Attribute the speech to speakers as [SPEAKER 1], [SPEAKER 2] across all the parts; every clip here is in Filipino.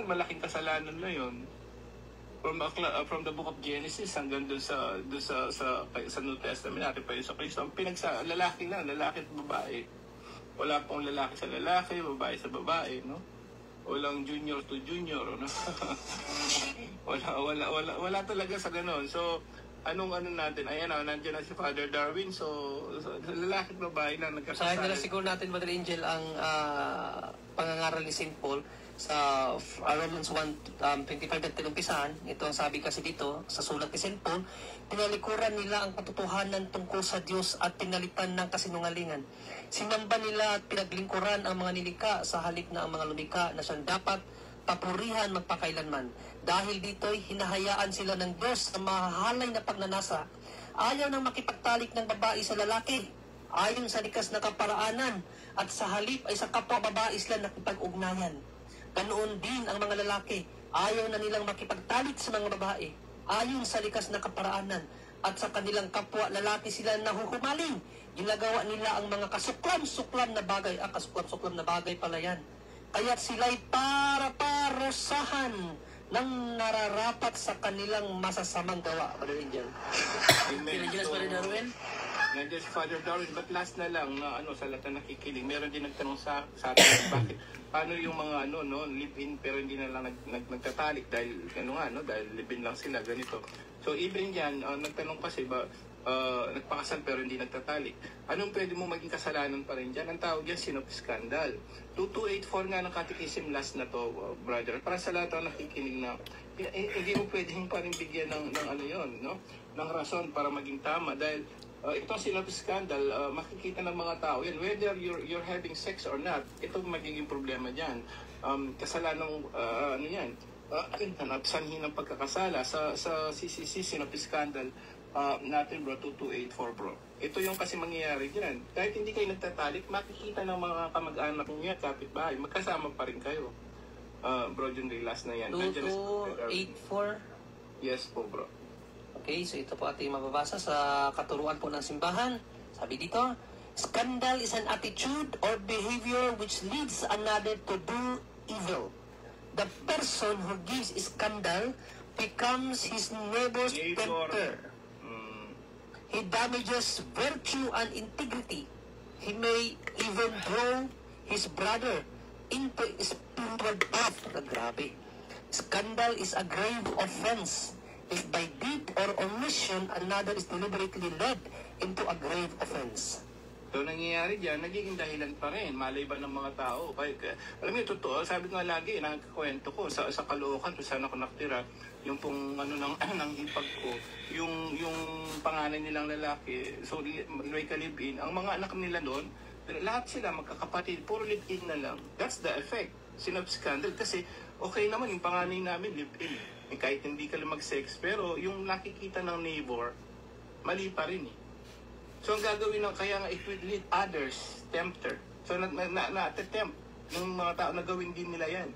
[SPEAKER 1] malaking kasalanan na yon. From the book of Genesis hanggang doon sa New Testament natin pa yun sa Kristo. Ang lalaki lang, lalaki at babae. Wala pong lalaki sa lalaki, babae sa babae, no? Walang junior to junior, no? wala talaga sa ganon. So, anong natin? Ayan, nandiyan na si Father Darwin. So lalaki at babae lang nagkakasala.
[SPEAKER 2] Sa nila siguro natin, Brother Angel, ang pangangaral ni St. Paul sa Romans 1:25 at tinumpisahan. Ito ang sabi kasi dito sa sulat ni St. Paul, tinalikuran nila ang katotohanan tungkol sa Diyos at pinalitan ng kasinungalingan. Sinamba nila at pinaglingkuran ang mga nilikha sa halip na ang mga lumikha na siyang dapat papurihan magpakailanman. Dahil dito'y hinahayaan sila ng Diyos sa mahahalay na pagnanasa. Ayaw nang makipagtalik ng babae sa lalaki, ayon sa likas na kaparaanan, at sa halip ay sa kapwa babae sila nakipag-ugnayan. Ganoon din ang mga lalaki, ayaw na nilang makipagtalik sa mga babae, ayon sa likas na kaparaanan, at sa kanilang kapwa lalaki sila nahuhumaling. Ginagawa nila ang mga kasuklam-suklam na bagay, kasuklam-suklam na bagay pala yan. Kaya't sila'y para-parusahan ng nararapat sa kanilang masasamang gawa. Brother Angel.
[SPEAKER 1] Amen.
[SPEAKER 2] So, Brother Darwin?
[SPEAKER 1] Nandiyan si Father Darwin, but last na lang na sa lahat na nakikinig, meron din nagtanong sa atin, bakit, paano yung mga live-in pero hindi na lang nagtatalik dahil dahil live-in lang sila, ganito. So even yan, nagtanong kasi nagpakasal pero hindi nagtatalik. Anong pwede mo maging kasalanan pa rin dyan? Ang tawag yan, sin of scandal. 2284 nga ng Catechism last na to, brother. Para sa lahat ng nakikinig na, hindi mo pwedeng pa rin bigyan ng rason para maging tama. Dahil ito sin of scandal, makikita ng mga tao yan. Whether you're having sex or not, ito magiging problema dyan. Kasalanan yan. Sanhin ng pagkakasala sa CCC, sin of scandal, natin bro, 2284 bro. Ito yung kasi mangyayari dyan. Kahit hindi kayo nagtatalik, makikita ng mga kamag-anak niya, kapitbahay, magkasama pa rin kayo. Bro, yun last na yan.
[SPEAKER 2] 2284?
[SPEAKER 1] Yes po bro.
[SPEAKER 2] Okay, so ito po ating mababasa sa katuruan po ng simbahan. Sabi dito, scandal is an attitude or behavior which leads another to do evil. The person who gives scandal becomes his neighbor's tempter. He damages virtue and integrity. He may even draw his brother into a spiritual path. Grabe. Scandal is a grave offense if by deed or omission another is deliberately led into a grave offense.
[SPEAKER 1] So, nangyayari dyan, nagiging dahilan pa rin. Malay ba ng mga tao? Alam mo, totoo, sabi ko nga lagi, nakakwento ko sa Caloocan, kung saan ako nakatira, yung pong ng hipag ko, yung panganay nilang lalaki, so may kalibin, ang mga anak nila doon, lahat sila magkakapatid, puro live-in na lang. That's the effect. Sin of scandal. Kasi okay naman, yung panganay namin live-in. Kahit hindi ka lang mag-sex, pero yung nakikita ng neighbor, mali pa rin eh. So, ang gagawin kaya nga, it will lead others, tempter. So, na-tempt yung mga tao na gawin din nila yan.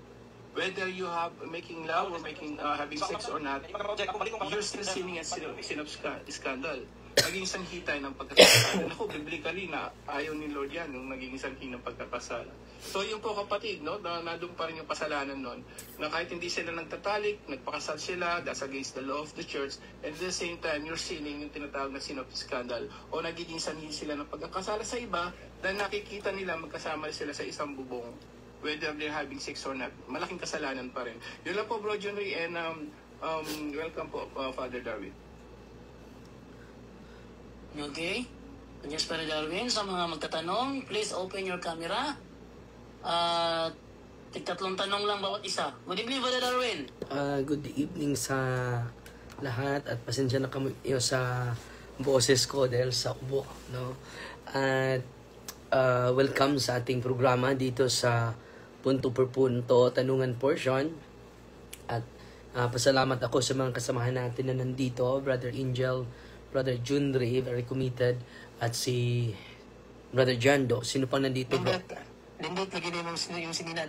[SPEAKER 1] Whether you have making love or having sex or not, you're still sinning at sin of scandal. Naging sanhi tayo ng pagkakasala. Ako, biblically na ayaw ni Lord yan, yung naging sanhi ng pagkakasala. So, yung po kapatid, nandun pa rin yung kasalanan nun, na kahit hindi sila nagtatalik, nagpakasal sila, that's against the law of the church, and at the same time, you're sinning yung tinatawag na sin of scandal, o nagiging sanhi sila ng pagkakasala sa iba, dahil nakikita nila magkasama sila sa isang bubong, whether they're having sex or not, malaking kasalanan pa rin. Yun lang po, Bro John Ray, and welcome po, Father Darwin.
[SPEAKER 3] Okay. Yes, Father Darwin, sa mga magtatanong, please open your camera. Tigtatlong tanong lang bawat isa. Good evening, Father Darwin.
[SPEAKER 4] Good evening sa lahat at pasensya na kami sa boses ko dahil sa ubo, no? At welcome sa ating programa dito sa Punto per Punto Tanungan Portion. At pasalamat ako sa mga kasamahan natin na nandito, Brother Angel, Brother Junri, very committed, at si Brother Jando. Sino pang nandito, bro?
[SPEAKER 2] Lindot, lagi na yung sininad.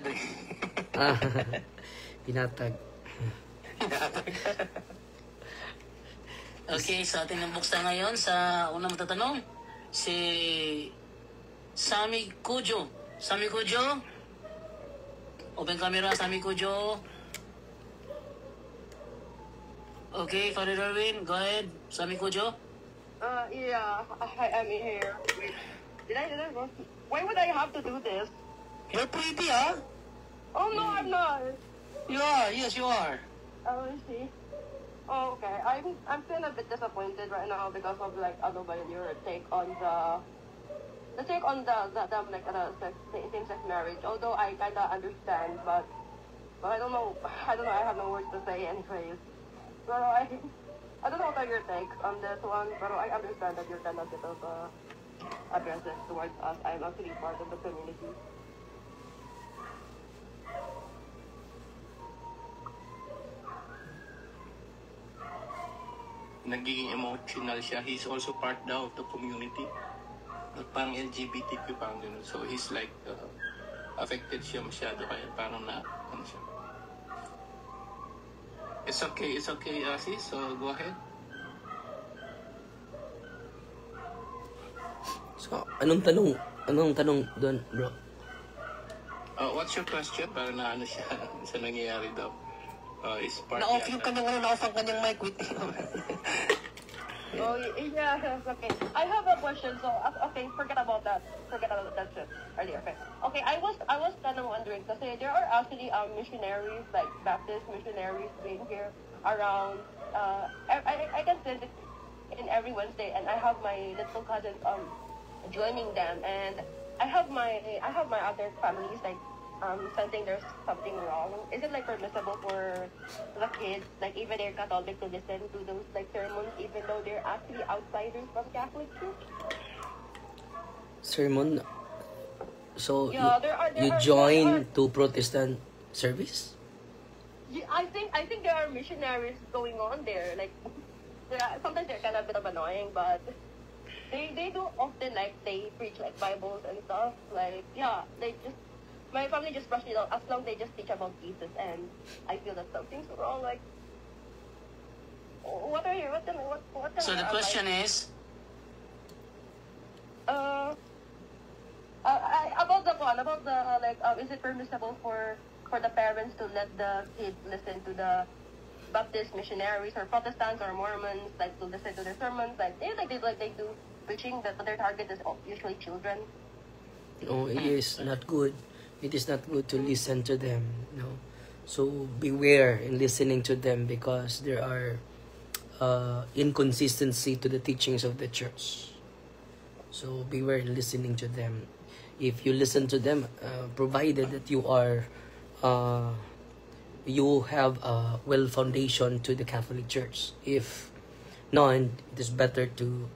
[SPEAKER 4] Pinatag.
[SPEAKER 3] Okay, so ating nabuksan ngayon sa unang matatanong, si Sami Kujo. Sami Kujo? Open camera, Sami Kujo. Okay, Father Darwin, go ahead. Sami Kujo.
[SPEAKER 5] Yeah, I am here. Wait, did I why would I have to do this?
[SPEAKER 2] You're pretty, huh?
[SPEAKER 5] Oh no, I'm not.
[SPEAKER 2] You are. Yes, you are.
[SPEAKER 5] Oh, I see. Oh, okay. I'm feeling a bit disappointed right now because of like your take on the take on the same-sex marriage. Although I kinda understand, but I don't know. I don't know. I have no words to say anyways. So I don't know what are your takes on this one, but I understand that you're kind of a bit of aggressive towards us. I'm actually part of the community.
[SPEAKER 1] Nagiging emotional siya. He's also part daw of the community. Parang LGBTQ, parang ganun. So he's like, affected siya masyado. Kaya parang ano siya. It's okay, Sis. So go ahead.
[SPEAKER 4] So, anong tanong doon, bro?
[SPEAKER 1] What's your question? Para na ano siya sa nangyayari daw. Is part
[SPEAKER 2] Na-off yung kanyang na-off ang kanyang mic with
[SPEAKER 5] Oh, yeah, okay. I have a question, so, okay, forget about that shit earlier, okay. Okay, I was kind of wondering, kasi there are actually missionaries, like Baptist missionaries being here around, I can visit in every Wednesday, and I have my little cousins joining them, and I have my other families, like, something there's something wrong. Is it like permissible for the kids, like even they're Catholic, to listen to those like sermons, even though they're actually outsiders from Catholic Church?
[SPEAKER 4] Sermon? So,
[SPEAKER 5] Yeah,
[SPEAKER 4] you join to Protestant service?
[SPEAKER 5] Yeah, I think there are missionaries going on there. Like, sometimes they're kind of a bit of annoying, but they do often like they preach like Bibles and stuff. Like, yeah, my family just brushed it off as long as they just teach about Jesus, and I feel that something's wrong. Like, what are you? What
[SPEAKER 3] So the question is,
[SPEAKER 5] about the is it permissible for the parents to let the kids listen to the Baptist missionaries or Protestants or Mormons, like to listen to their sermons, like they do preaching, that their target is usually children?
[SPEAKER 4] No, it is not good. It is not good to listen to them, no. So beware in listening to them, because there are inconsistency to the teachings of the church. So beware in listening to them. If you listen to them, provided that you have a well foundation to the Catholic Church. If not, it is better to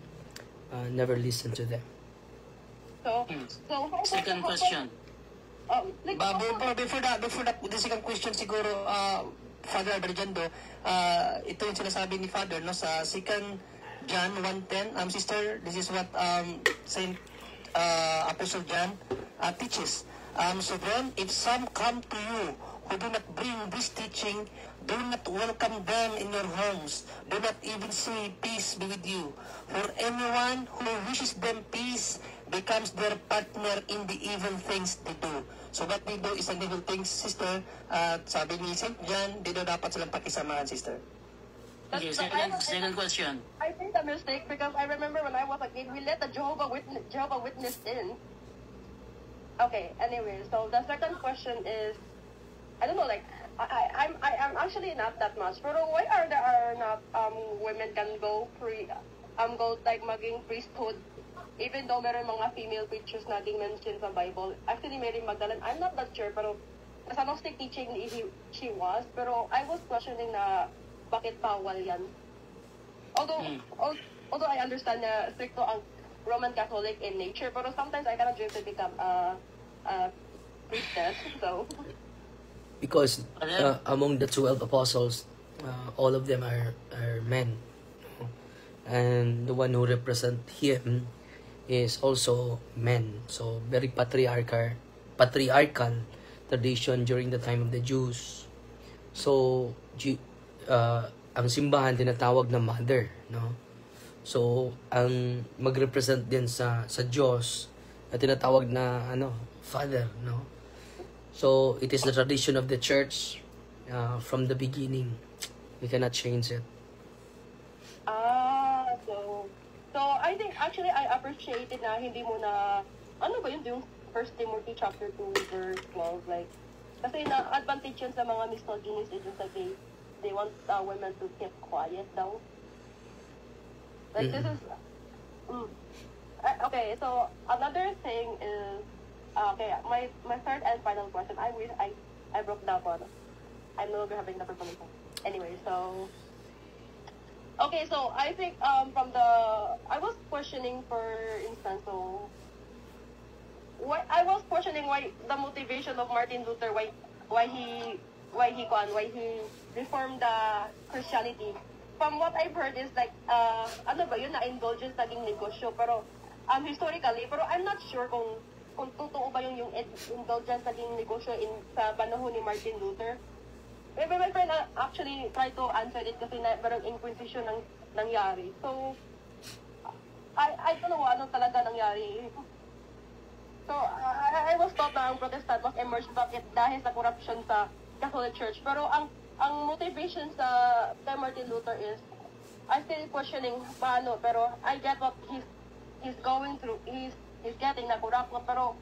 [SPEAKER 4] never listen to them.
[SPEAKER 3] second question.
[SPEAKER 2] Before that, the second question siguro, Father Alberjando, ito yung sinasabi ni Father, no, sa 2 John 1:10. Sister, this is what Saint Apostle John teaches. So then, if some come to you who do not bring this teaching, do not welcome them in your homes. Do not even say, peace be with you. For anyone who wishes them peace becomes their partner in the evil things they do. So what they do is an evil things, sister. Sabi ni St. John, di daw dapat silang pakisamahan, sister.
[SPEAKER 3] Okay, second question.
[SPEAKER 5] I think a mistake, because I remember when I was a kid, we let the Jehovah Witness in. Okay, anyway, so the second question is, I don't know, like, I'm actually not that much, pero why are there not women can go like maging priesthood, even though meron mga female preachers na ding mentioned sa Bible? Actually, Mary Magdalene, I'm not that sure, pero sa Gnostic teaching she was, pero I was questioning na bakit bawal yan. Although I understand na stricto ang Roman Catholic in nature, pero sometimes I cannot dream to become a priestess, so...
[SPEAKER 4] Because among the 12 apostles, all of them are men. And the one who represent him is also men. So, very patriarchal tradition during the time of the Jews. So, ang simbahan tinatawag na mother, no? So, ang magrepresent din sa Diyos, tinatawag na father, no? So, it is the tradition of the church from the beginning. We cannot change it.
[SPEAKER 5] So I think actually I appreciated na hindi mo na ano ba yun yung 1 Timothy chapter 2 verse 12 like kasi na advantage yun sa mga misogynists it's just like they want women to keep quiet daw. Like this is okay, so another thing is okay, my third and final question. I wish I broke that one. I'm no longer having the performance. Anyway, so okay, so I think I was questioning for instance, so I was questioning why the motivation of Martin Luther, why he reformed the Christianity. From what I've heard is like ano ba yun na indulgence naging negosyo pero historically pero I'm not sure kung totoo ba yung indulgence naging negosyo sa panahon ni Martin Luther. Maybe my friend actually tried to answer it kasi parang inquisition nangyari. So, I don't know ano talaga nangyari. So, I was taught na ang Protestant was emerged bakit dahil sa corruption sa Catholic Church. Pero ang motivation sa kay Martin Luther is, I still questioning paano, pero I get what he's going through. He's getting na corrupt. Pero,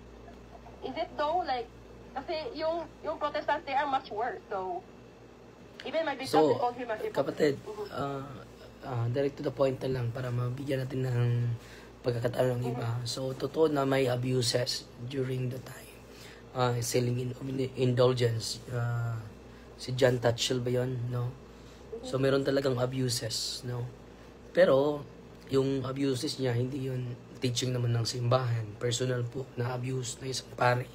[SPEAKER 5] is it though, like, kasi yung Protestants, they are much worse. So, even my big
[SPEAKER 4] So,
[SPEAKER 5] called him a hypocrite.
[SPEAKER 4] kapatid, direct to the point na lang para mabigyan natin ng pagkakataon ng iba. So, totoo na may abuses during the time. Selling indulgence. Si John Tatchell ba yun? No? So, meron talagang abuses. No? Pero, yung abuses niya, hindi yun teaching naman ng simbahan. Personal po na abuse na isang pare.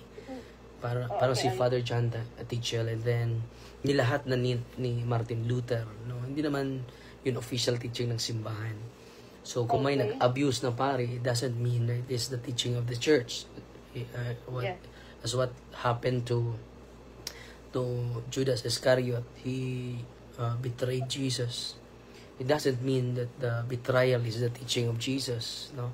[SPEAKER 4] Parang si Father John Tatchell, and then nilahat na ni Martin Luther, no? Hindi naman yun official teaching ng simbahan. So kung may nag-abuse na pare, it doesn't mean that it is the teaching of the church. As what happened to Judas Iscariot, he betrayed Jesus. It doesn't mean that the betrayal is the teaching of Jesus, no?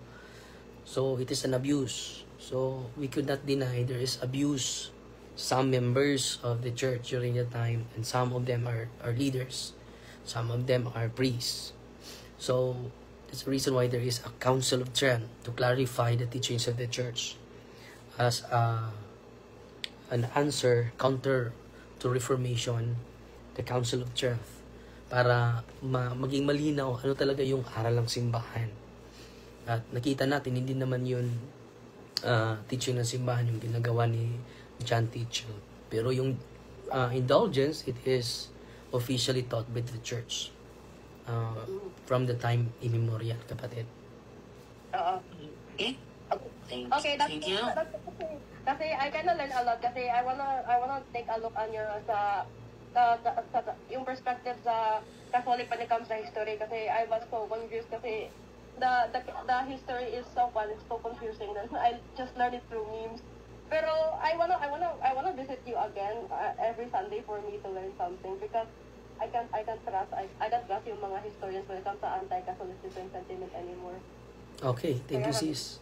[SPEAKER 4] So it is an abuse. So we could not deny there is abuse. Some members of the church during that time, and some of them are leaders. Some of them are priests. So that's the reason why there is a Council of Trent to clarify the teachings of the church as an counter to Reformation, the Council of Trent, para maging malinaw ano talaga yung aral ng simbahan. At nakita natin, hindi naman yun teaching ng simbahan yung ginagawa ni John Tatchell. Pero yung indulgence, it is officially taught by the church from the time immemorial, kapatid.
[SPEAKER 3] Okay?
[SPEAKER 5] Okay,
[SPEAKER 3] Thank you.
[SPEAKER 5] Kasi I kinda learn a lot kasi I wanna take a look on your sa yung perspective sa Catholic when it comes to history kasi I was so confused kasi the history is so fun, it's so confusing. Then I just learned it through memes. Pero I wanna visit you again every Sunday for me to learn something because I can't trust yung mga historians when it comes to anti-Catholicism sentiment anymore.
[SPEAKER 4] Okay, thank you, sis.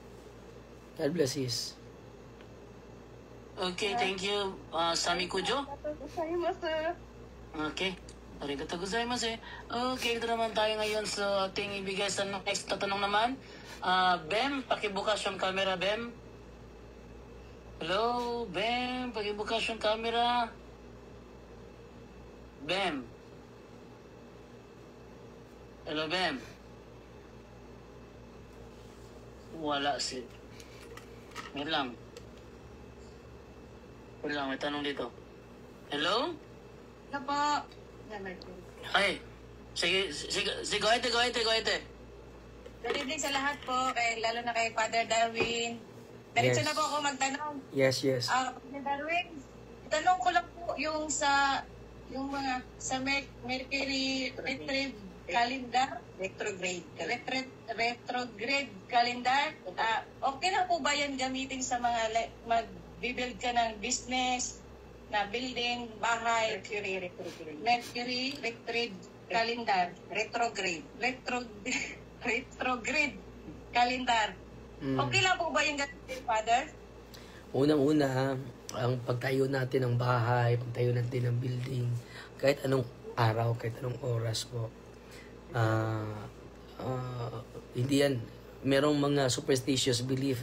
[SPEAKER 4] God bless, sis.
[SPEAKER 3] Okay, thank you, Sami Kujo.
[SPEAKER 5] Gozaimasu.
[SPEAKER 3] Okay. Arigatou gozaimasu. Okay, ito naman tayo ngayon sa ating ibigay sa next na tanong naman. Bem, pakibukas yung camera, Bem. Hello, Bem, pakibukas yung camera. Bem. Hello, Bem. Wala si... Wait lang. May tanong dito. Hello?
[SPEAKER 6] Hello po.
[SPEAKER 3] Ay, sige, go ahead.
[SPEAKER 6] Good evening sa lahat po, lalo na kay Father Darwin. Diretso
[SPEAKER 4] Yes.
[SPEAKER 6] na po ako magtanong.
[SPEAKER 4] Yes.
[SPEAKER 6] Father Darwin, tanong ko lang po yung mga sa Mercury calendar, retrograde calendar. Okay na po ba yan gamitin sa mga mag-build ka ng business, na building, bahay? Mercury retrograde calendar, retrograde calendar. Okay lang po ba yung gamitin, Father?
[SPEAKER 4] Unang-una, ang pagtayo natin ng bahay, pagtayo natin ng building, kahit anong araw, kahit anong oras po, hindi yan, merong mga superstitious belief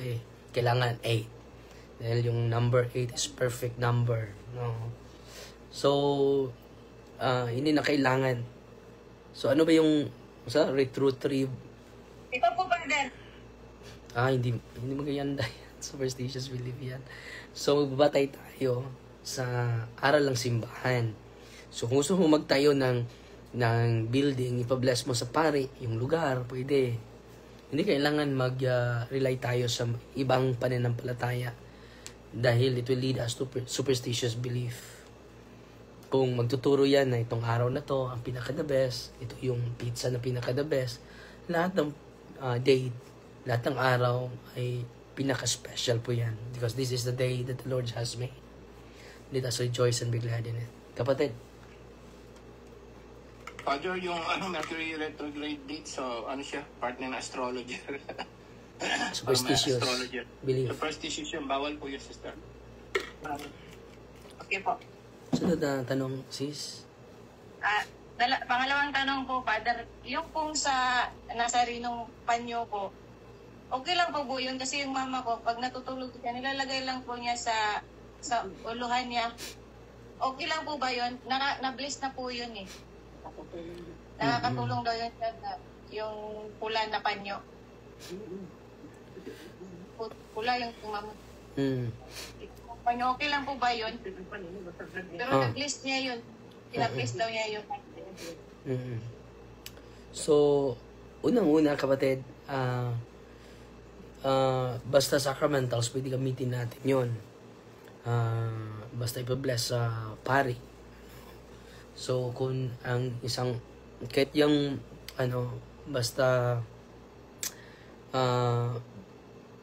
[SPEAKER 4] kailangan 8. Dahil yung number 8 is perfect number. No? So, hindi na kailangan. So, ano ba yung retrieve?
[SPEAKER 6] Ito po ba din?
[SPEAKER 4] Hindi maganda yan. Superstitious belief yan. So, magbabatay tayo sa aral ng simbahan. So, kung gusto mo magtayo ng building, ipa-bless mo sa pari, yung lugar, pwede. Hindi kailangan mag-rely tayo sa ibang pananampalataya dahil it will lead us to superstitious belief. Kung magtuturo yan na itong araw na to, ang pinaka-the best, ito yung pizza na pinaka-the best, lahat ng date, lahat ng araw ay pinaka-special po yan. Because this is the day that the Lord has made. Let us rejoice and be glad in it. Kapatid,
[SPEAKER 1] Father, yung Mercury retrograde date, so siya? Partner na astrologer.
[SPEAKER 4] superstitious
[SPEAKER 1] astrologer.
[SPEAKER 4] belief.
[SPEAKER 1] Superstitious yun, bawal po yun, sister.
[SPEAKER 6] Okay po.
[SPEAKER 4] Sunod na tanong, sis.
[SPEAKER 6] Pangalawang tanong po, Father, yung pong sa nasa rinong panyo po, okay lang po yun kasi yung mama ko, pag natutulog siya, nilalagay lang po niya sa uluhan niya. Okay lang po ba yun? Na-bless na po yun eh. Nakakatulong daw yun yung pula na panyo. Pula yung mama. Panyo, okay lang po ba yun? Pero na-bless niya yun. Na-bless daw niya yun.
[SPEAKER 4] So, unang-una kapatid, basta sacramentals, pwede gamitin natin yun. Basta ipa-bless sa pari. So, kung ang isang, kahit yung, basta,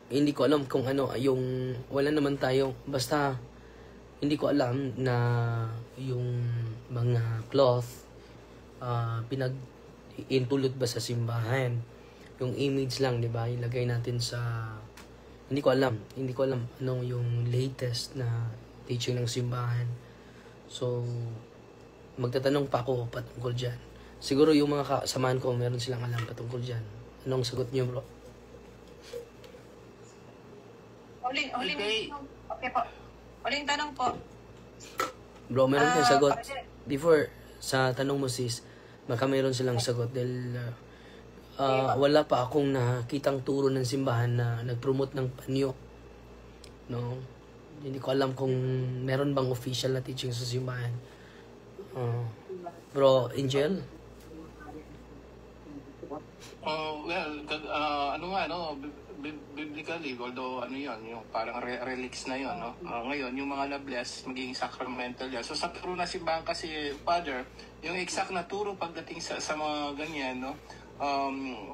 [SPEAKER 4] hindi ko alam kung yung, wala naman tayo, basta, hindi ko alam na yung mga cloth, intulot ba sa simbahan. Yung image lang, di ba? Ilagay natin sa, hindi ko alam anong yung latest na teaching ng simbahan. So, magtatanong pa ako patungkol dyan. Siguro yung mga kasamahan ko, meron silang alam patungkol dyan. Anong sagot niyo, bro?
[SPEAKER 6] Okay po. Uling tanong po.
[SPEAKER 4] Bro, meron kang sagot. Before, sa tanong mo, sis, baka meron silang sagot. Dahil wala pa akong nakitang turo ng simbahan na nag-promote ng panyo. No? Hindi ko alam kung meron bang official na teaching sa simbahan. Bro, Angel?
[SPEAKER 1] Biblically, although yung parang relics na yun, no? Ngayon, yung mga na-bless, magiging sacramental yan. So sa turo na simbahan kasi, Father, yung exact na turo pagdating sa mga ganyan, no?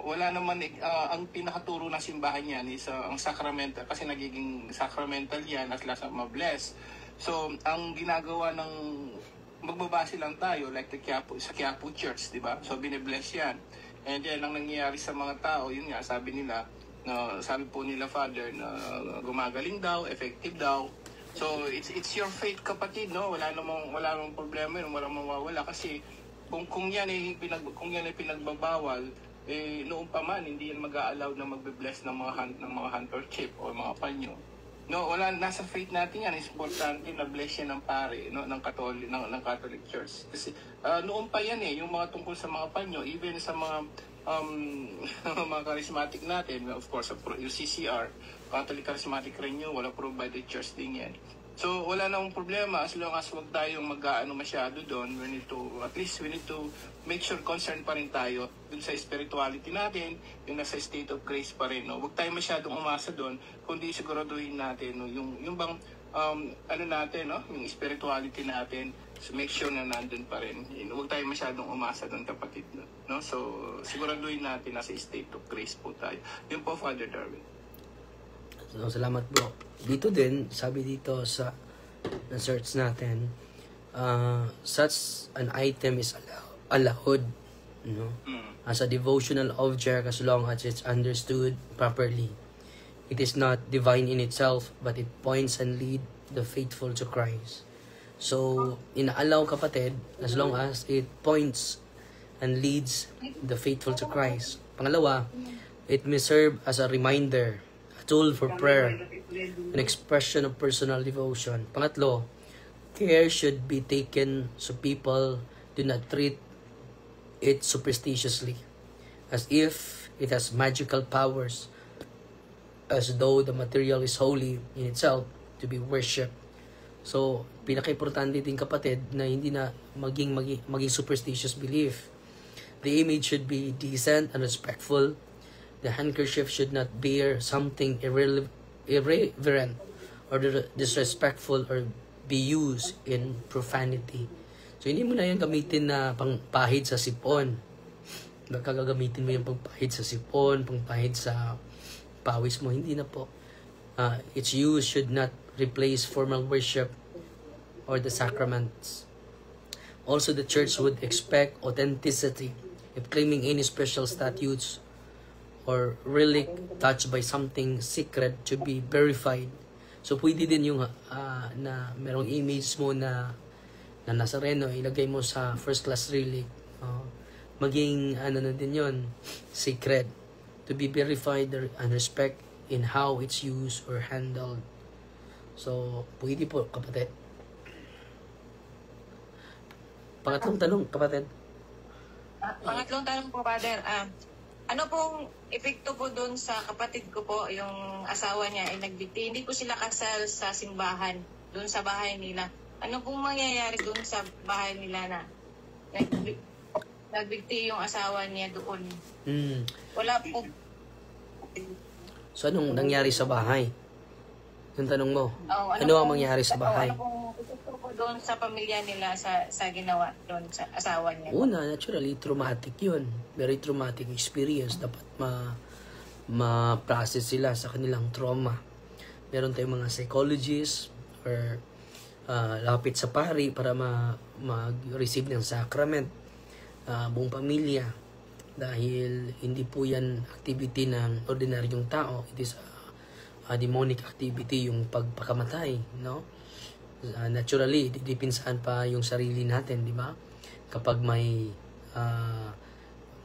[SPEAKER 1] Wala naman, ang pinakaturo ng simbahan yan is ang sacramental, kasi nagiging sacramental yan at last ma-bless. So, ang ginagawa ng magbabase lang tayo like sa Quiapo Church, di ba? So binibless yan. And then ang nangyayari sa mga tao, yun nga, sabi po nila Father na gumagaling daw, effective daw. So it's your faith, kapatid, no? Wala namang problema yun, wala mawawala kasi kung yan ay pinagbabawal, noon pa man hindi yan mag-a-allow na magbe-bless ng mga handkerchief o mga panyo. No, nasa faith natin yan. Is importante na bless yan ng pare, no, ng Catholic Church. Kasi noon pa yan yung mga tungkol sa mga panyo, even sa mga mga charismatic natin, of course, yung CCR, Catholic Charismatic Renewal, approved by the Church din yan. So, wala namang problema as long as wag tayong masyado doon. We need to make sure concerned pa rin tayo dun sa spirituality natin, yung nasa state of grace pa rin. No? Wag tayong masyadong umasa doon, kundi siguraduhin natin no? yung bang natin, no? Yung spirituality natin, so make sure na nandun pa rin. Huwag tayong masyadong umasa doon, kapatid. No? So, siguraduhin natin nasa state of grace po tayo. Yun po, Father Darwin.
[SPEAKER 4] So, salamat bro. Dito din, sabi dito sa search natin, such an item is allowed, no? As a devotional object as long as it's understood properly. It is not divine in itself, but it points and lead the faithful to Christ. So, inaalaw, kapatid, as long as it points and leads the faithful to Christ. Pangalawa, it may serve as a reminder, a tool for prayer, an expression of personal devotion. Pangatlo, care should be taken so people do not treat it superstitiously, as if it has magical powers, as though the material is holy in itself to be worshipped. So, pinaka-importante din kapatid na hindi na maging superstitious belief. The image should be decent and respectful. The handkerchief should not bear something irreverent or disrespectful or be used in profanity. So, hindi mo na yan gamitin na pangpahid sa sipon. Baka gagamitin mo yung pangpahid sa sipon, pangpahid sa pawis mo. Hindi na po. Its use should not replace formal worship or the sacraments. Also, the church would expect authenticity if claiming any special statutes or relic touched by something sacred to be verified. So, pwede din yung na merong image mo na Nazareno, ilagay mo sa first class relic. Maging ano na din yun, sacred. To be verified and respect in how it's used or handled. So, pwede po, kapatid. Pangatlong tanong, kapatid.
[SPEAKER 6] Pangatlong tanong po, Father. Ano pong epekto po doon sa kapatid ko po, yung asawa niya ay nagbigti? Hindi po sila kasal sa simbahan, doon sa bahay nila. Ano pong mangyayari doon sa bahay nila na nagbigti yung asawa niya doon? Wala po.
[SPEAKER 4] So, anong nangyari sa bahay? Yung tanong mo. Ano ang mangyari sa bahay?
[SPEAKER 6] Ano pong epekto po doon sa pamilya nila sa ginawa doon sa asawa niya?
[SPEAKER 4] Una, naturally, traumatic yun. Very traumatic experience. Dapat ma-process sila sa kanilang trauma. Meron tayong mga psychologists or lapit sa pari para mag-receive ng sacrament. Buong pamilya. Dahil hindi po yan activity ng ordinaryong tao. It is a demonic activity, yung pagpakamatay, no? Naturally, didipinsaan pa yung sarili natin, di ba? Kapag may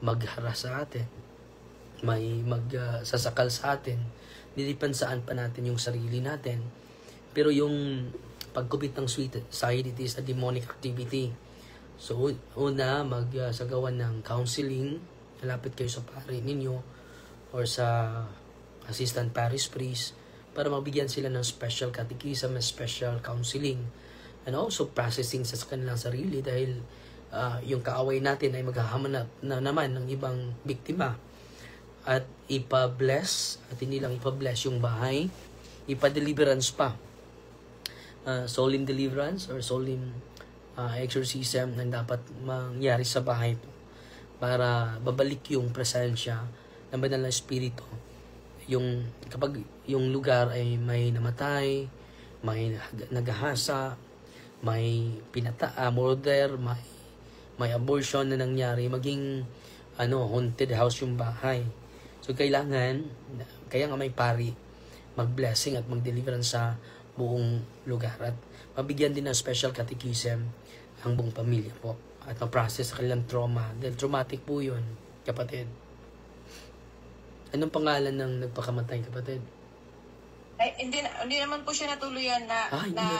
[SPEAKER 4] magharas sa atin, may magsasakal sa atin, didipinsaan pa natin yung sarili natin. Pero yung pagkubit ng suicide, it is a demonic activity. So, una, magsagawa ng counseling, malapit kayo sa pari ninyo or sa assistant parish priest para mabigyan sila ng special catechism and special counseling and also processing sa kanilang sarili dahil yung kaaway natin ay maghahamanap na naman ng ibang biktima at ipa-bless at hindi lang ipa-bless yung bahay, ipa-deliverance pa, solemn deliverance or solemn exorcism na dapat mangyari sa bahay para babalik yung presensya ng banal na espiritu. Yung kapag yung lugar ay may namatay, may naghahasa, may murder, may abortion na nangyari, maging haunted house yung bahay. So kailangan, kaya nga may pari mag-blessing at mag-deliverance sa buong lugar at mabigyan din ng special catechism ang buong pamilya po at ma-process sa kanilang trauma dahil traumatic po yun, kapatid. Anong pangalan ng nagpakamatay, kapatid?
[SPEAKER 6] Ay, hindi naman po siya natuluyan na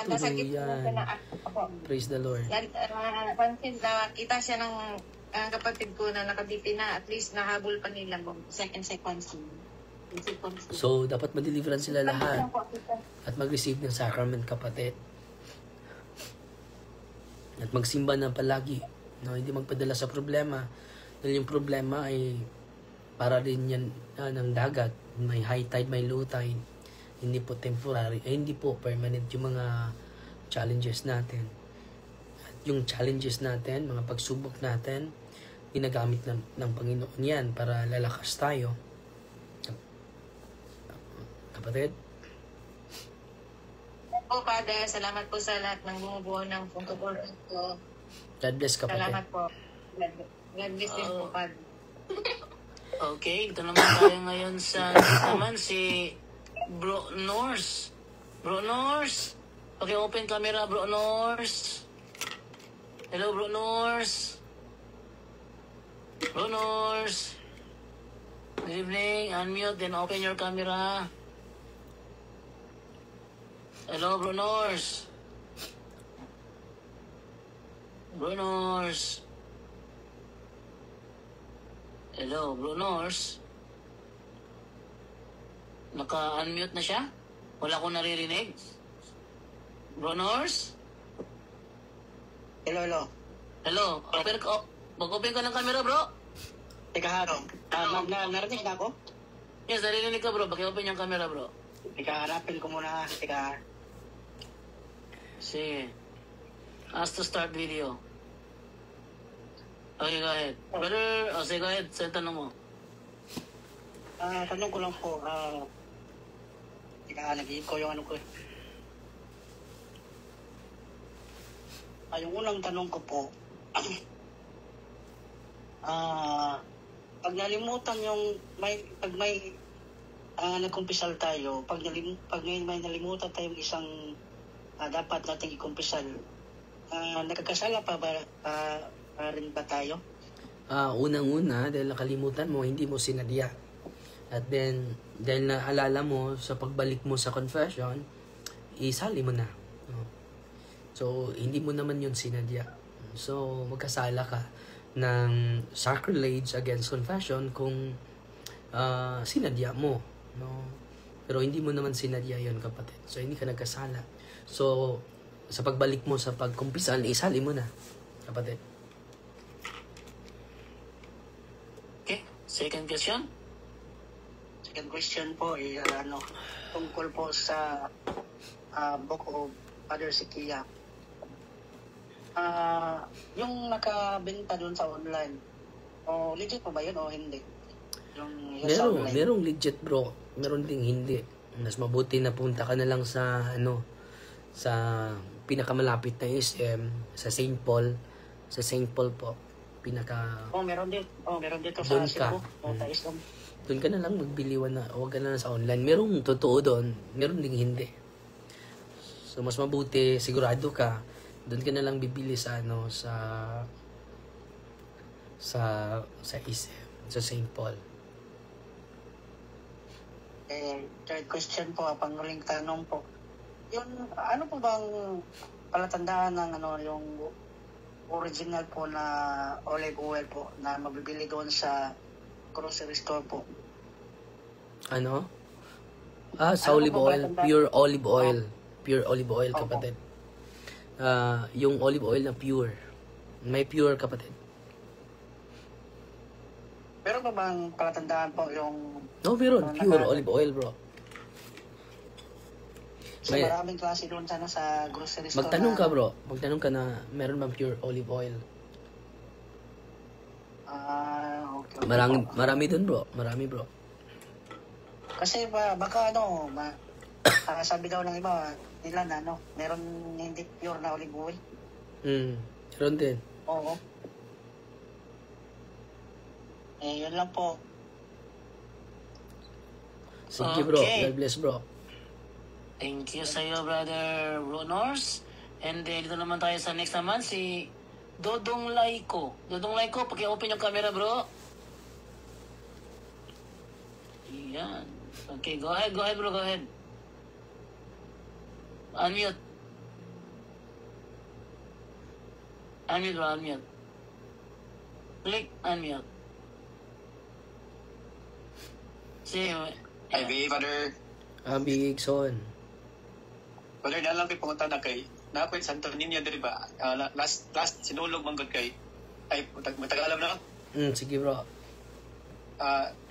[SPEAKER 6] nasakit po siya na
[SPEAKER 4] Praise the Lord.
[SPEAKER 6] Pansin na kita siya ng kapatid ko na nakabiti na at least nahabol pa nila po second.
[SPEAKER 4] So, dapat ma-deliveran sila lahat at mag-receive ng sacrament, kapatid. At magsimba na palagi. No, hindi magpadala sa problema. Dahil yung problema ay para rin yan ng dagat. May high tide, may low tide. Hindi po temporary. Hindi po permanent yung mga challenges natin. At yung challenges natin, mga pagsubok natin, ginagamit ng Panginoon yan para lalakas tayo. Kapatid?
[SPEAKER 6] Po, Father, salamat po sa lahat ng bumubuo ng pagkabor ko.
[SPEAKER 4] God bless, kapatid.
[SPEAKER 6] Salamat po. God bless din po, Father.
[SPEAKER 3] Okay, ito naman tayo ngayon sa naman si Bro Norse. Bro Norse. Okay, open camera, Bro Norse. Hello, Bro Norse. Bro Norse. Good evening. Unmute, then open your camera. Hello, Bro Nors. Bro Nors. Hello, Bro Nors. Naka-unmute na siya? Wala akong naririnig. Bro Nors?
[SPEAKER 7] Hello.
[SPEAKER 3] Hello, mag-open ka ng camera, bro.
[SPEAKER 7] Teka, narinig na ako?
[SPEAKER 3] Yes, naririnig ka, bro. Paki-open yung camera, bro.
[SPEAKER 7] Teka, harapin ko muna. Teka.
[SPEAKER 3] Sige. Ask to start video. Okay, go ahead. Brother, sige, go ahead. Saan tanong mo?
[SPEAKER 7] Tanong ko lang po, teka, nag-iip ko yung ano ko. Yung unang tanong ko po, pag nalimutan yung, pag may nagkumpisal tayo, pag may nalimutan tayong isang dapat nating ikumpisal, nagkakasala pa ba rin ba tayo?
[SPEAKER 4] Unang-una, dahil nakalimutan mo, hindi mo sinadya. At then, dahil naalala mo sa pagbalik mo sa confession, isali mo na. No? So, hindi mo naman yun sinadya. So, magkasala ka ng sacrilege against confession kung sinadya mo. No? Pero hindi mo naman sinadya yun, kapatid. So, hindi ka nagkasala. So, sa pagbalik mo sa pagkumpisal, isali mo na, kapatid.
[SPEAKER 3] Okay, second question.
[SPEAKER 7] Second question po, tungkol po sa Book of Father Sikia. Yung nakabenta doon sa online, legit po ba yun o hindi?
[SPEAKER 4] Merong legit, bro. Meron ding hindi. Mas mabuti na punta ka na lang sa sa pinakamalapit na SM, sa St. Paul. Sa St. Paul po.
[SPEAKER 7] Meron dito sa
[SPEAKER 4] Doon
[SPEAKER 7] Cebu.
[SPEAKER 4] ka. Doon ka na lang magbili, huwag ka na lang sa online. Merong totoo doon, meron ding hindi. So mas mabuti, sigurado ka, doon ka na lang bibili sa SM, sa St. Paul.
[SPEAKER 7] Third question po, panguling tanong po. Yung ano po bang palatandaan ng yung original po na olive oil po na mabibili doon sa grocery store po?
[SPEAKER 4] Ano? Sa olive oil, pure olive oil. Pure olive oil, kapatid. Yung olive oil na pure. May pure, kapatid.
[SPEAKER 7] Pero ba bang palatandaan po yung...
[SPEAKER 4] No, meron. Pure olive oil, bro.
[SPEAKER 7] So, maraming klase doon sana sa grocery store.
[SPEAKER 4] Magtanong ka, bro. Magtanong ka na meron bang pure olive oil.
[SPEAKER 7] Okay.
[SPEAKER 4] Marami doon, bro. Marami, bro.
[SPEAKER 7] Kasi baka sabi daw ng iba nila na meron hindi pure na olive oil.
[SPEAKER 4] Meron din.
[SPEAKER 7] Oo. Yun lang po.
[SPEAKER 4] Sige, bro.
[SPEAKER 3] Okay.
[SPEAKER 4] God bless, bro.
[SPEAKER 3] Thank you sa iyo, Brother Ronors. And then, dito naman tayo sa next naman, si Dodong Laiko. Dodong Laiko, paki-open yung camera, bro. Yan. Okay, go ahead, bro, go ahead. Unmute. Unmute, bro, unmute. Click unmute. See,
[SPEAKER 8] Ay, Father.
[SPEAKER 4] Big son.
[SPEAKER 8] Father, na lang kayo pumunta na kay Nakoy Santo Niño, di ba? Last sinulog manggod kay ay matagal alam na.
[SPEAKER 4] Sige, bro.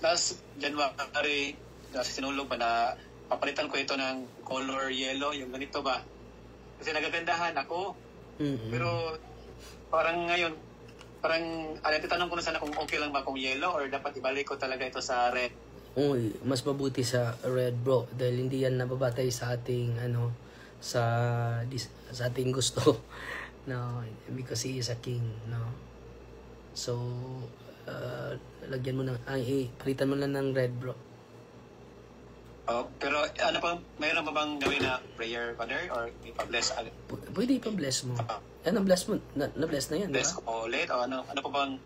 [SPEAKER 8] Last January sinulog pa na papalitan ko ito ng color yellow, yung ganito ba? Kasi nagagandahan ako. Pero parang ngayon, titanong ko na sana kung okay lang ba kung yellow or dapat ibalik ko talaga ito sa red.
[SPEAKER 4] Mas mabuti sa red, bro, dahil hindi yan nababatay sa ating sa ating gusto. No, because he is a king, no. So lagyan mo ng palitan mo lang ng red, bro.
[SPEAKER 8] Pero mayroon pa bang gawin na prayer, Father, or ipa-bless?
[SPEAKER 4] Pwede ipa-bless mo. Na-bless mo, na-bless na yan,
[SPEAKER 8] Bless ko ulit o ano pa bang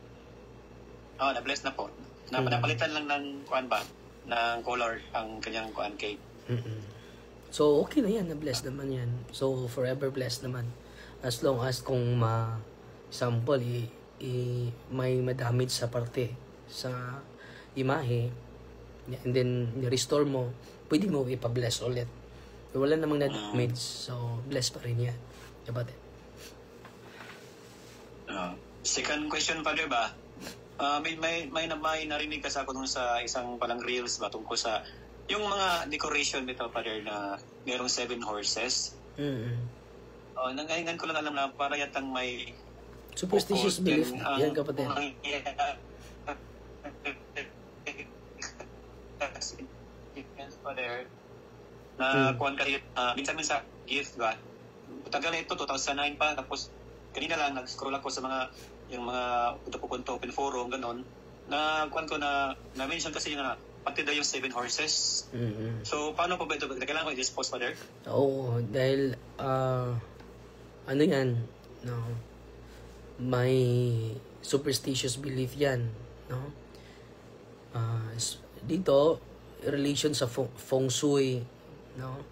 [SPEAKER 8] Na-bless na po. Napalitan lang ng kuan ba? Ng color ang kanyang kuan cake.
[SPEAKER 4] So, okay na yan. Na-bless naman yan. So, forever blessed naman. As long as kung sample, may madamage sa parte sa imahe, and then restore mo, pwede mo ipa-bless ulit. Wala namang na-damage. So, bless pa rin yan. Kapatid.
[SPEAKER 8] Second question, Father ba? May narinig ka sa ako sa isang palang reels ba tungkol sa yung mga decoration nito, Father, na mayroong 7 horses. Nangahingan ko lang alam na para yatang may
[SPEAKER 4] superstitious belief. Yan, kapatid.
[SPEAKER 8] Father, na kuhan ka rin, minsan gift ba? Tagal na ito, 2009 pa, tapos kanina lang nag-scroll ako sa yung mga punto open forum, ganon, na kuhan ko na-mention kasi na pati daw yung 7 horses. So, paano po ba ito? Kailangan ko i-dispose, Father?
[SPEAKER 4] Oo, dahil, ano yan, no? May superstitious belief yan, no? Dito, relation sa feng shui, no?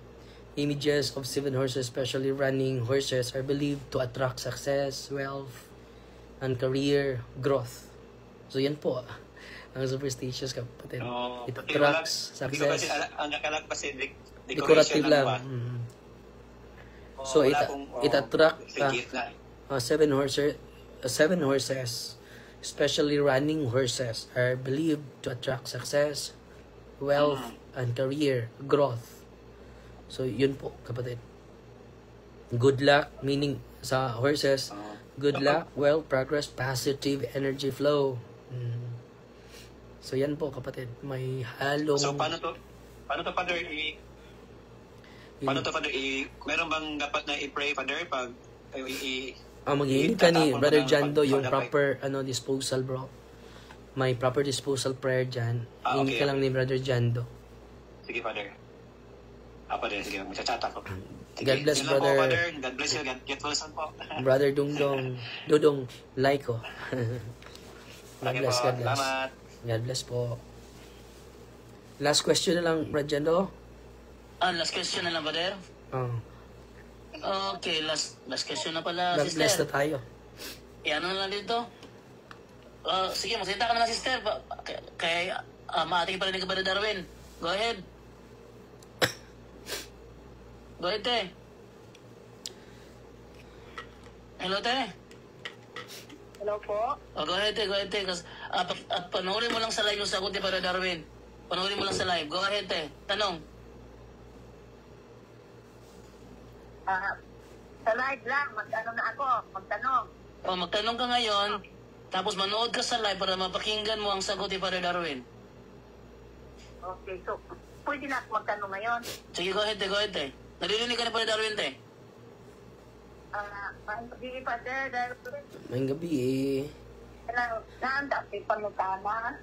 [SPEAKER 4] Images of 7 horses, especially running horses, are believed to attract success, wealth, and career growth. So yan po ang superstitious, kapatid. It attracts success.
[SPEAKER 8] Ang akala ko kasi
[SPEAKER 4] decorative lang. So it attracts 7 horses, especially running horses, are believed to attract success, wealth, and career growth. So yun po, kapatid. Good luck, meaning sa horses, good luck, wealth, progress, positive energy flow. So yan po, kapatid. May halong...
[SPEAKER 8] So paano to Father, meron bang dapat na i-pray, Father, pag
[SPEAKER 4] maghihiling ka ni Brother Jando yung proper disposal, bro. May proper disposal prayer dyan. Hindi ka lang ni Brother Jando.
[SPEAKER 8] Sige, Father. Father, sige, magchat ako.
[SPEAKER 4] God bless, brother.
[SPEAKER 8] Po, Father. God bless you. Get well soon po.
[SPEAKER 4] Brother Dudong Laiko. God bless, God bless.
[SPEAKER 8] Salamat.
[SPEAKER 4] God bless po. Last question na lang, Brother Jando.
[SPEAKER 3] Last question na lang, Brother? Okay, last question na pala,
[SPEAKER 4] God
[SPEAKER 3] sister.
[SPEAKER 4] bless na tayo.
[SPEAKER 3] Ano na lang dito? Sige, magsalita ka na lang, sister. Kaya maating pa rin ka, Brother Darwin. Go ahead. Go ahead, te. Hello, te.
[SPEAKER 6] Hello po.
[SPEAKER 3] Go ahead, te. Panoorin mo lang sa live yung sagot ni Brother Darwin. Panoorin mo lang sa live. Go ahead, te. Tanong.
[SPEAKER 6] Sa live lang, magtanong.
[SPEAKER 3] Magtanong ka ngayon, tapos manood ka sa live para mapakinggan mo ang sagot ni Brother Darwin.
[SPEAKER 6] Okay, so pwede na ako magtanong ngayon?
[SPEAKER 3] Sige, go ahead, te. Nalilinig ka ni Brother Darwin, te?
[SPEAKER 6] Hindi pa, Darwin.
[SPEAKER 4] May gabi
[SPEAKER 6] Naanda, panutana.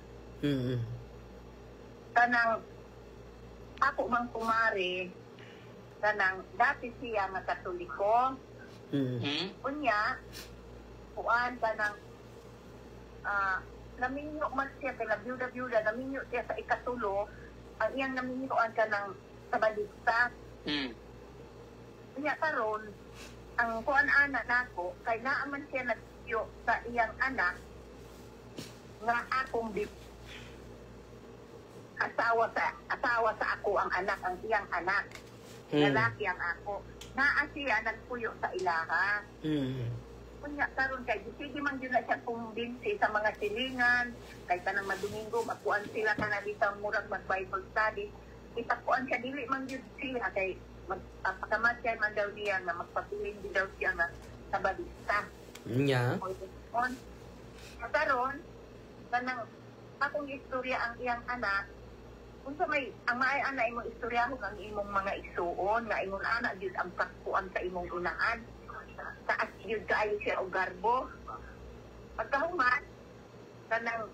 [SPEAKER 6] Kanang, ako mang kumari, kanang, dati siya nga Katoliko. Unya, kuan kanang, naminyo man siya, kaya byuda, naminyo siya sa ikatulo, ang iyang naminyoan kanang sabalista. Unya karon, ang kuan anak nako, kay naaman siya nagsiyo sa iyang anak, nga akong asawa sa ako ang anak, ang iyang anak. Lalaki ang ako. Naa siya nagpuyo sa ilaha. Kunya karon kay sige man gyud na siya kumbinsi sa mga silingan, kay kanang Domingo makuan sila kana bitang murag mag-Bible study. Itakuan siya dili man gyud siya kay magpakamatay man daw niya na magpatuloy din daw siya na sabalista. Karon kanang akong istorya ang iyang anak, unsa may ang maay ana imong istorya ang imong mga igsuon nga imong anak gyud ang pagkuan sa imong unaan. Taas gyud kaayo siya og garbo. Pagkahuman kanang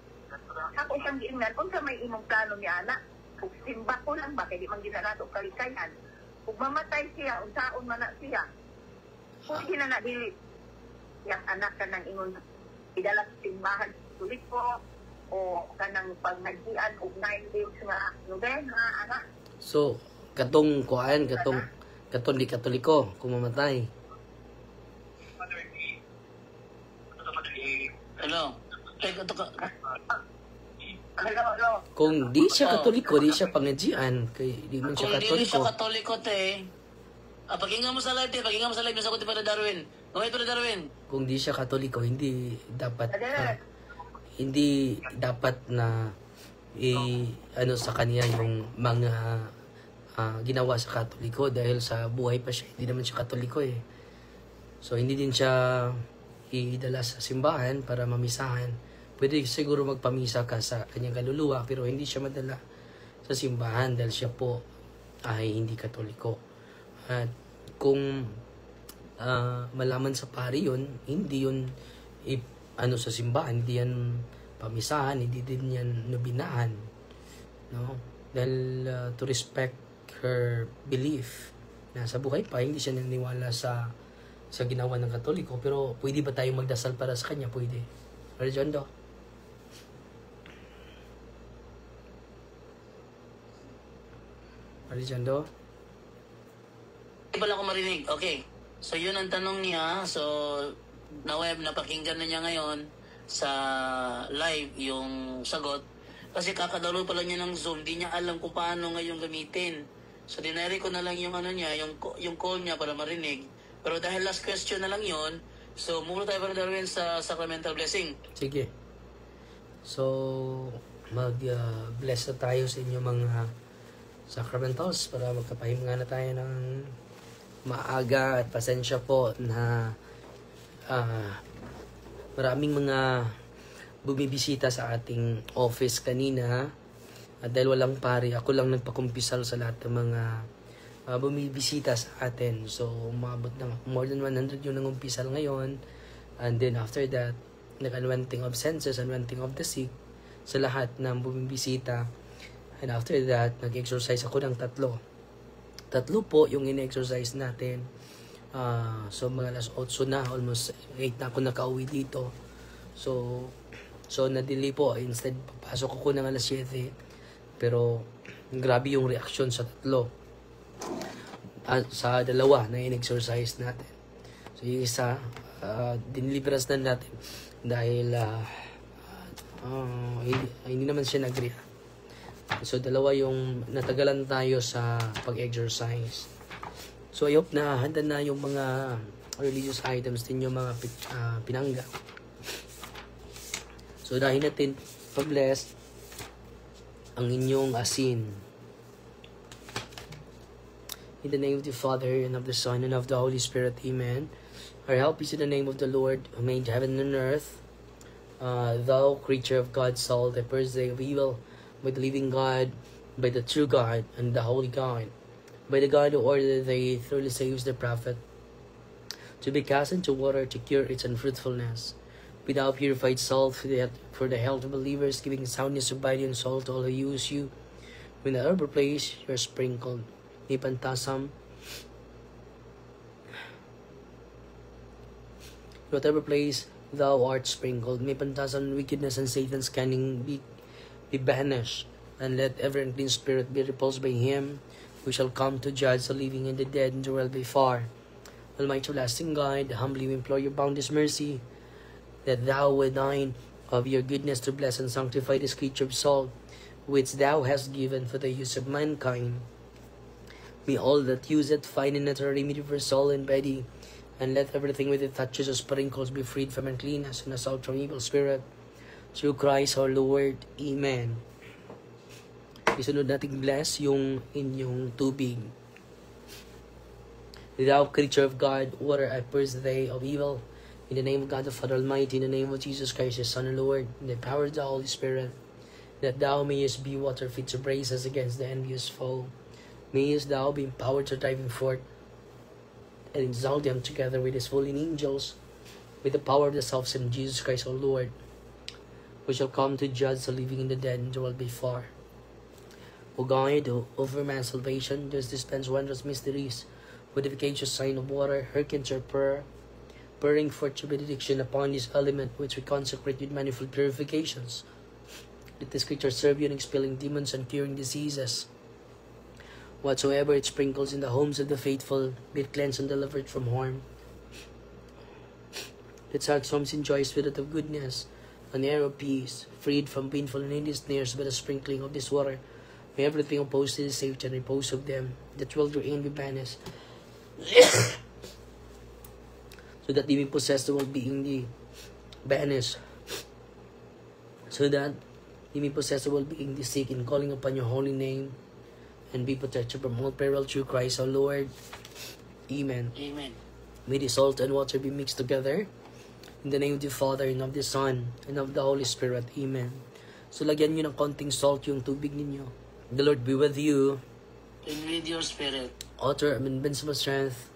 [SPEAKER 6] ako siyang giingnan unsa may imong plano ni anak. Ug simba ko lang ba kay di man gyud nato kalikayan. Ug mamatay siya unsaon man na siya. Kung di na dili yang anak kanang ingon idala sa simbahan tulik po
[SPEAKER 9] o kanang pagnagian og 9 days nga nobena, ana.
[SPEAKER 4] So, katong kuan, katong di katoliko, kung mamatay.
[SPEAKER 3] Hello?
[SPEAKER 9] Hello.
[SPEAKER 4] Kung di siya katoliko, di siya pangajian, kay di man siya
[SPEAKER 3] Kung hindi siya
[SPEAKER 4] katoliko.
[SPEAKER 3] katoliko, te, pakinggan mo sa live, te. Pakinggan mo sa live. Nasagot ni Brother Darwin. Gawin, Brother Darwin.
[SPEAKER 4] Kung di siya katoliko, hindi dapat na ano sa kanya yung mga ginawa sa katoliko dahil sa buhay pa siya. Hindi naman siya katoliko eh. So, hindi din siya idala sa simbahan para mamisahan. Pwede siguro magpamisa ka sa kanyang kaluluwa pero hindi siya madala sa simbahan dahil siya po ay hindi katoliko. At kung malaman sa pari yun, hindi yun sa simbahan, hindi yan pamisahan, hindi din yan nobinahan. No? Dahil to respect her belief na sa buhay pa, hindi siya naniniwala sa ginawa ng katoliko, pero pwede ba tayong magdasal para sa kanya? Pwede. Arjondo? Arjondo?
[SPEAKER 3] Hindi pala ako marinig. Okay. So, yun ang tanong niya. So, napakinggan na niya ngayon sa live yung sagot. Kasi kakadalo pala niya ng Zoom. Di niya alam kung paano ngayon gamitin. So, dinari ko na lang yung niya, yung call niya para marinig. Pero dahil last question na lang yun, so muna tayo para Darwin sa sacramental blessing.
[SPEAKER 4] Sige. So, mag-bless na tayo sa inyong mga sacramentals para magkapahiminga na tayo ng maaga at pasensya po na maraming mga bumibisita sa ating office kanina at dahil walang pari, ako lang nagpakumpisal sa lahat ng mga bumibisita sa atin. So, umabot ng more than 100 yung nangumpisal ngayon. And then after that, nag-anointing of senses, anointing of the sick sa lahat ng bumibisita. And after that, nag-exercise ako ng 3. 3 po yung in-exercise natin. So, mga alas 8 na, almost 8 na ako nakauwi dito. So na-delay po. Instead, papasok ako ng alas 7. Pero, grabe yung reaksyon sa 3. Sa 2 na in-exercise natin. So, yung isa, diniliberas na natin dahil hindi naman siya nag-react. So, 2 yung natagalan tayo sa pag-exercise. So, I hope na handa na yung mga religious items din yung mga pinangga. So, dahil natin pag-bless ang inyong asin. In the name of the Father, and of the Son, and of the Holy Spirit. Amen. Our help is in the name of the Lord, who made heaven and earth. Thou, creature of God's soul, the first day of evil, by the living God, by the true God, and the holy God, by the God who ordered thee, thoroughly saves the prophet, to be cast into water to cure its unfruitfulness. Be thou purified salt for the health of believers, giving soundness of body and soul to all who use you. When the upper place you are sprinkled, ni pantasam, whatever place thou art sprinkled, may pantasam wickedness and Satan's cunning be banished, and let every unclean spirit be repulsed by him who shall come to judge the living and the dead, and the world be far. Almighty everlasting God, humbly we implore your boundless mercy, that thou with thine of your goodness to bless and sanctify this creature of salt, which thou hast given for the use of mankind. May all that use it find in it a remedy for soul and body, and let everything with it touches or sprinkles be freed from uncleanness and assault from evil spirit. Through Christ our Lord. Amen. Isunod nating bless yung inyong tubig. Thou creature of God, water I purge thee of evil. In the name of God the Father Almighty, in the name of Jesus Christ, His Son and Lord, in the power of the Holy Spirit, that thou mayest be water fit to brace us against the envious foe. Mayest thou be empowered to drive him forth and exalt them together with his fallen angels, with the power of the self-same Jesus Christ our Lord, who shall come to judge the living and the dead, and the world be far. O God, who over man's salvation does dispense wondrous mysteries, with efficacious sign of water, hearken to our prayer, pouring forth your benediction upon this element which we consecrate with manifold purifications. Let this creature serve you in expelling demons and curing diseases. Whatsoever it sprinkles in the homes of the faithful, be it cleansed and delivered from harm. Let such homes enjoy spirit of goodness, an air of peace, freed from painful and needy snares by the sprinkling of this water. May everything opposed to the safety and repose of them that will therein be banished, so that they may possess the world being the banished, so that they may possess the world being the sick in calling upon your holy name, and be protected from all peril through Christ our Lord. Amen.
[SPEAKER 3] Amen.
[SPEAKER 4] May the salt and water be mixed together. In the name of the Father, and of the Son, and of the Holy Spirit. Amen. So lagyan nyo ng konting salt yung tubig ninyo. The Lord be with you.
[SPEAKER 3] And with your spirit.
[SPEAKER 4] Author of invincible strength,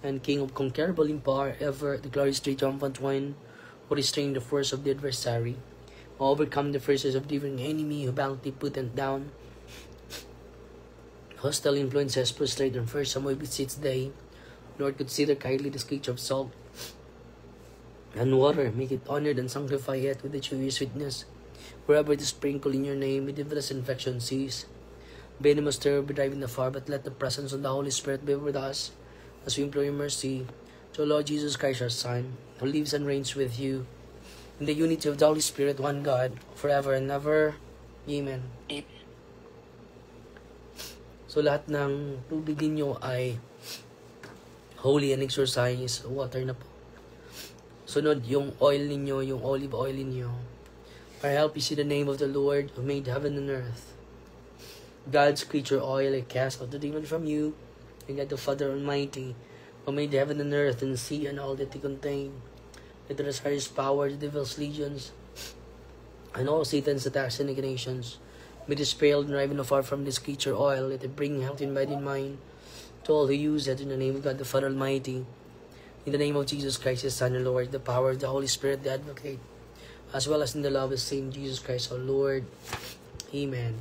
[SPEAKER 4] and King of conquerable in power, ever the glorious triumphant one, who restrained the force of the adversary, who overcome the forces of the enemy, who valiantly put them down. Hostile influences prostrate on first Samuel with 6 day. Lord, consider kindly this creature of salt and water, make it honored and sanctify it with the true sweetness. Wherever it is sprinkled in your name, may disease infection cease. Venomous terror be driving afar, but let the presence of the Holy Spirit be with us, as we implore your mercy to Lord Jesus Christ our Son, who lives and reigns with you, in the unity of the Holy Spirit, one God, forever and ever. Amen. So lahat ng tubig ninyo ay holy and exorcise water na po. Sunod, yung oil ninyo, yung olive oil ninyo. For help you see the name of the Lord who made heaven and earth. God's creature oil, I cast out the demon from you, and God the Father Almighty, who made heaven and earth and sea and all that they contain. Let the His power, the devil's legions, and all Satan's attacks and inclinations be dispelled and driven afar from this creature oil. Let it bring health in body and mind to all who use it, in the name of God the Father Almighty. In the name of Jesus Christ, His Son, and Lord, the power of the Holy Spirit, the Advocate, as well as in the love of the same Jesus Christ, our Lord. Amen.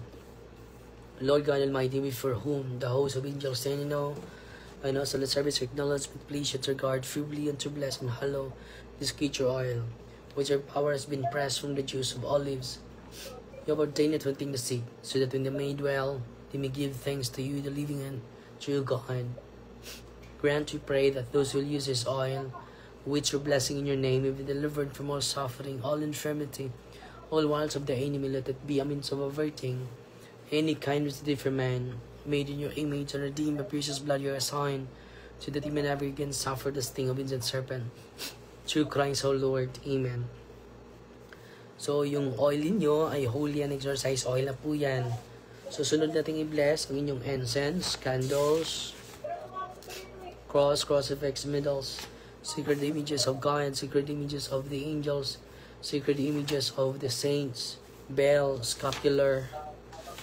[SPEAKER 4] Lord God Almighty, before whom the host of angels stand in awe, and also let service acknowledgement, please should regard feebly and to bless and hallow this creature oil, which your power has been pressed from the juice of olives. You have ordained it within the seed, so that when they may dwell, they may give thanks to you, the living and true God. Grant, we pray, that those who will use this oil, which your blessing in your name, may be delivered from all suffering, all infirmity, all wiles of the enemy. Let it be a means of averting any kind of deed for man, made in your image, and redeemed by precious blood you assign, so that he may never again suffer the sting of insect serpent. Through Christ our Lord. Amen. So, yung oil ninyo ay holy and exorcise oil na po yan. So, sunod natin i-bless ang inyong incense, candles, cross, crucifix, medals, sacred images of God, sacred images of the angels, sacred images of the saints, bell, scapular,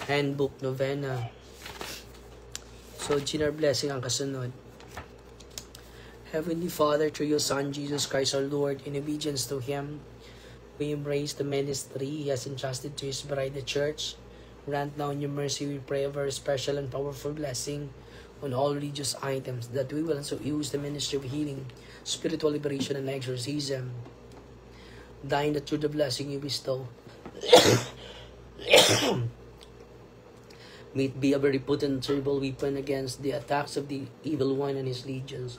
[SPEAKER 4] handbook, novena. So, general blessing ang kasunod. Heavenly Father, through your Son, Jesus Christ our Lord, in obedience to Him, we embrace the ministry He has entrusted to His bride, the Church. Grant now in your mercy, we pray, a very special and powerful blessing on all religious items, that we will also use the ministry of healing, spiritual liberation, and exorcism, dying that through the blessing you bestow, may it be a very potent and terrible weapon against the attacks of the evil one and his legions.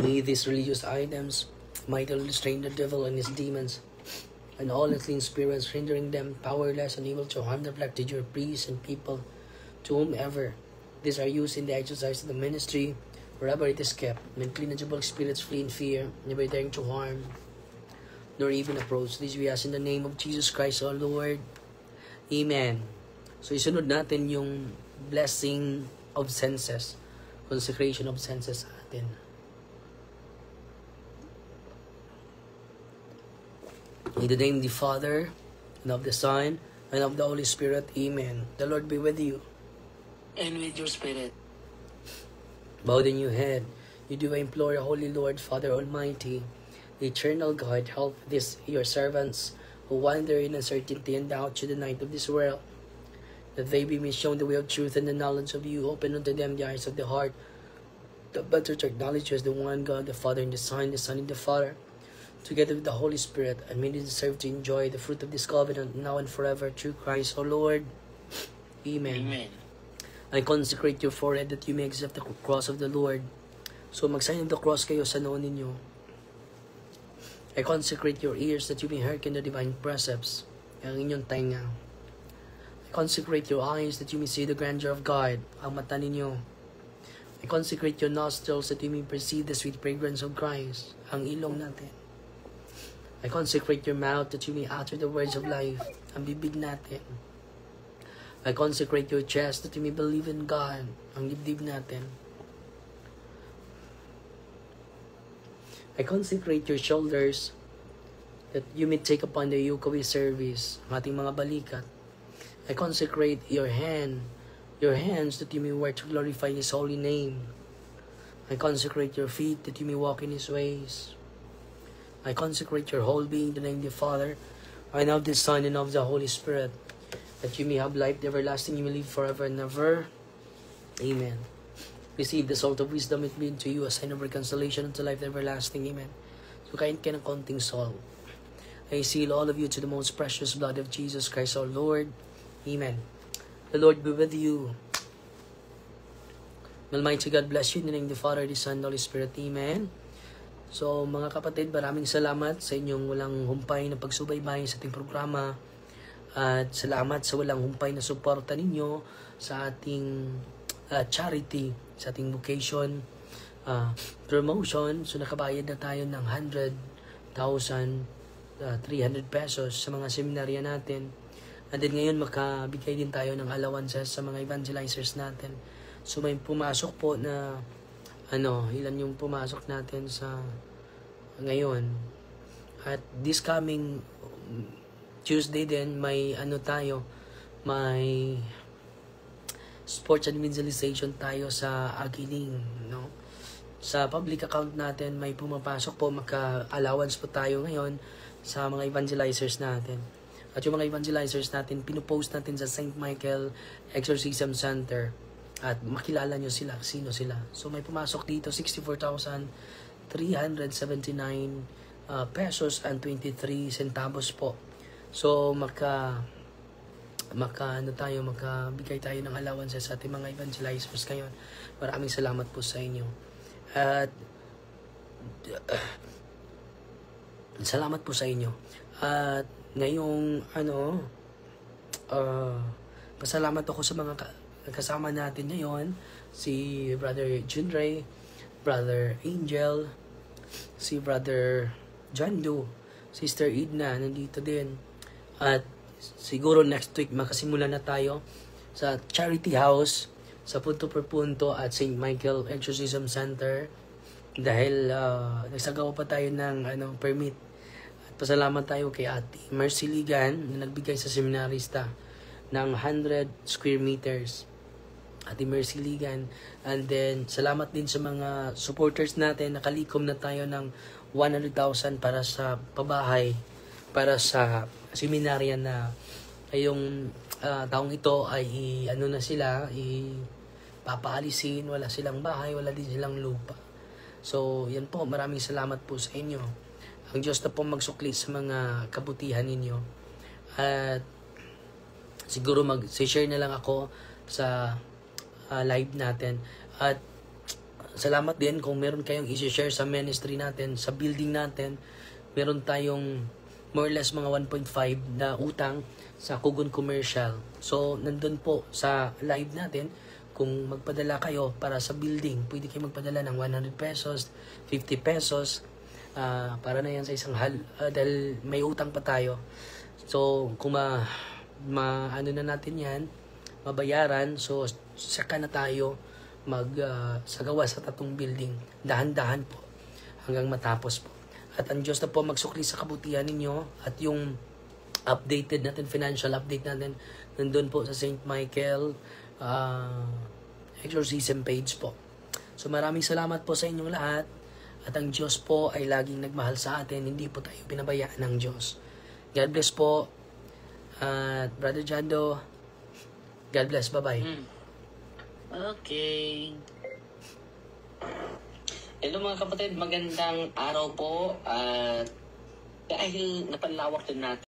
[SPEAKER 4] May these religious items mightily restrain the devil and his demons, and all unclean spirits, rendering them powerless and able to harm the afflicted, your priests and people, to whomever these are used in the exercise of the ministry, wherever it is kept. May uncleanable spirits flee in fear, never daring to harm, nor even approach. This we ask in the name of Jesus Christ our Lord. Amen. So isunod natin yung blessing of senses, consecration of senses sa atin. In the name of the Father, and of the Son, and of the Holy Spirit. Amen. The Lord be with you.
[SPEAKER 3] And with your spirit.
[SPEAKER 4] Bow down your head. You do implore, Holy Lord, Father Almighty, the eternal God, help these your servants who wander in uncertainty and doubt through the night of this world, that they be shown the way of truth and the knowledge of you. Open unto them the eyes of the heart, better to acknowledge you as the one God, the Father and the Son and the Father, together with the Holy Spirit, and may you deserve to enjoy the fruit of this covenant now and forever through Christ, O Lord. Amen.
[SPEAKER 3] Amen.
[SPEAKER 4] I consecrate your forehead that you may accept the cross of the Lord. So mag-sign of the cross kayo sa noo ninyo. I consecrate your ears that you may hearken the divine precepts. Ang inyong tainga. I consecrate your eyes that you may see the grandeur of God. Ang mata ninyo. I consecrate your nostrils that you may perceive the sweet fragrance of Christ. Ang ilong natin. I consecrate your mouth that you may utter the words of life. Ang bibig natin. I consecrate your chest that you may believe in God. Ang dibdib natin. I consecrate your shoulders that you may take upon the yoke of His service. Ang ating mga balikat. I consecrate your hands that you may work to glorify His holy name. I consecrate your feet that you may walk in His ways. I consecrate your whole being to the name of the Father, and of the Son, and of the Holy Spirit, that you may have life everlasting, you may live forever and ever. Amen. Receive the salt of wisdom, it be to you a sign of reconciliation unto life everlasting. Amen. So kain kayo ng konting salt. I seal all of you to the most precious blood of Jesus Christ our Lord. Amen. The Lord be with you. Almighty God bless you in the name of the Father, the Son, and the Holy Spirit. Amen. So mga kapatid, maraming salamat sa inyong walang humpay na pagsubaybay sa ating programa. At salamat sa walang humpay na suporta ninyo sa ating charity, sa ating vocation promotion. So nakabayad na tayo ng 100,300 pesos sa mga seminarya natin. And then ngayon makabigay din tayo ng allowances sa mga evangelizers natin. So may pumasok po na ilan yung pumasok natin sa ngayon. At this coming Tuesday din, may may sports and evangelization tayo sa Agiling, no? Sa public account natin, may pumapasok po, maka-allowance po tayo ngayon sa mga evangelizers natin. At yung mga evangelizers natin, pinupost natin sa St. Michael Exorcism Center. At makilala nyo sila, sino sila. So may pumasok dito, 64,379 pesos and 23 centavos po. So makabigay tayo ng allowances sa ating mga evangelizers ngayon. Maraming salamat po sa inyo. At salamat po sa inyo. At ngayong pasalamat ako sa mga kasama natin ngayon, si Brother Junray, Brother Angel, si Brother Jando, Sister Edna, nandito din. At siguro next week makasimula na tayo sa Charity House sa punto per punto at St. Michael Exorcism Center dahil nagsagawa pa tayo ng permit. At pasalamat tayo kay Ate Mercy Ligan na nagbigay sa seminarista ng 100 square meters. Ate Mercy Ligan. And then salamat din sa mga supporters natin. Nakalikom na tayo ng 100,000 para sa pabahay, para sa seminarya na ngayong taong ito ay papaalisin, wala silang bahay, wala din silang lupa. So yan po, maraming salamat po sa inyo. Ang Diyos na po magsukli sa mga kabutihan ninyo. At siguro mag-share na lang ako sa live natin. At salamat din kung meron kayong i-share sa ministry natin, sa building natin. Meron tayong more or less mga 1.5 na utang sa Kugon Commercial. So, nandun po sa live natin, kung magpadala kayo para sa building, pwede kayo magpadala ng 100 pesos, 50 pesos, para na yan sa isang dahil may utang pa tayo. So, kung na natin yan, mabayaran, so saka na tayo sagawa sa tatong building. Dahan-dahan po hanggang matapos po. At ang Diyos na po magsukli sa kabutihan ninyo at yung updated natin, financial update natin, nandun po sa St. Michael Exorcism page po. So maraming salamat po sa inyong lahat at ang Diyos po ay laging nagmahal sa atin, hindi po tayo pinabayaan ng Diyos. God bless po. At Brother Jando, God bless. Bye-bye.
[SPEAKER 3] Okay.
[SPEAKER 10] Hello mga kapatid, magandang araw po. At dahil napalawak din natin